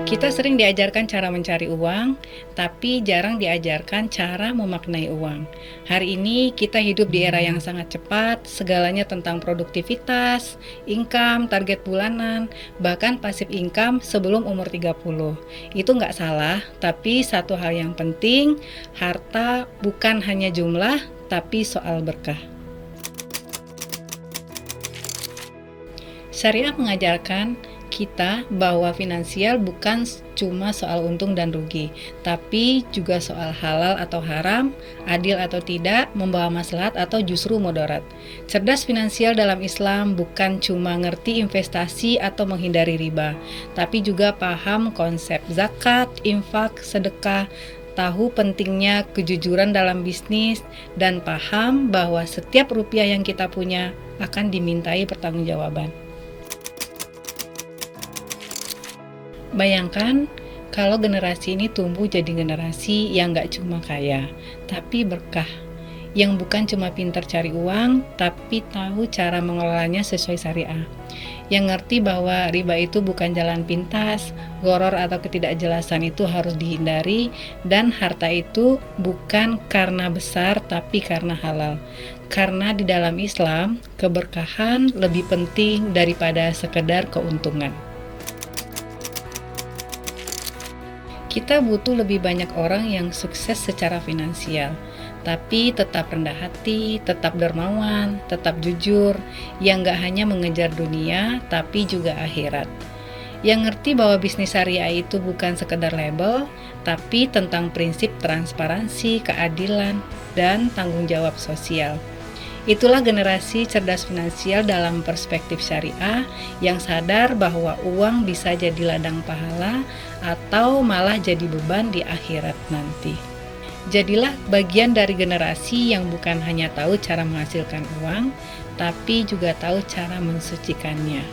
Kita sering diajarkan cara mencari uang, tapi jarang diajarkan cara memaknai uang. Hari ini kita hidup di era yang sangat cepat, segalanya tentang produktivitas, income, target bulanan, bahkan passive income sebelum umur 30. Itu nggak salah, tapi satu hal yang penting, harta bukan hanya jumlah, tapi soal berkah. Syariah mengajarkan kita bahwa finansial bukan cuma soal untung dan rugi, tapi juga soal halal atau haram, adil atau tidak, membawa maslahat atau justru mudarat. Cerdas finansial dalam Islam bukan cuma ngerti investasi atau menghindari riba, tapi juga paham konsep zakat, infak, sedekah, tahu pentingnya kejujuran dalam bisnis, dan paham bahwa setiap rupiah yang kita punya akan dimintai pertanggungjawaban. Bayangkan kalau generasi ini tumbuh jadi generasi yang gak cuma kaya, tapi berkah. Yang bukan cuma pintar cari uang, tapi tahu cara mengelolanya sesuai syariah. Yang ngerti bahwa riba itu bukan jalan pintas, gharar atau ketidakjelasan itu harus dihindari, dan harta itu bukan karena besar, tapi karena halal. Karena di dalam Islam, keberkahan lebih penting daripada sekedar keuntungan. Kita butuh lebih banyak orang yang sukses secara finansial, tapi tetap rendah hati, tetap dermawan, tetap jujur, yang gak hanya mengejar dunia, tapi juga akhirat. Yang ngerti bahwa bisnis syariah itu bukan sekedar label, tapi tentang prinsip transparansi, keadilan, dan tanggung jawab sosial. Itulah generasi cerdas finansial dalam perspektif syariah yang sadar bahwa uang bisa jadi ladang pahala atau malah jadi beban di akhirat nanti. Jadilah bagian dari generasi yang bukan hanya tahu cara menghasilkan uang, tapi juga tahu cara mensucikannya.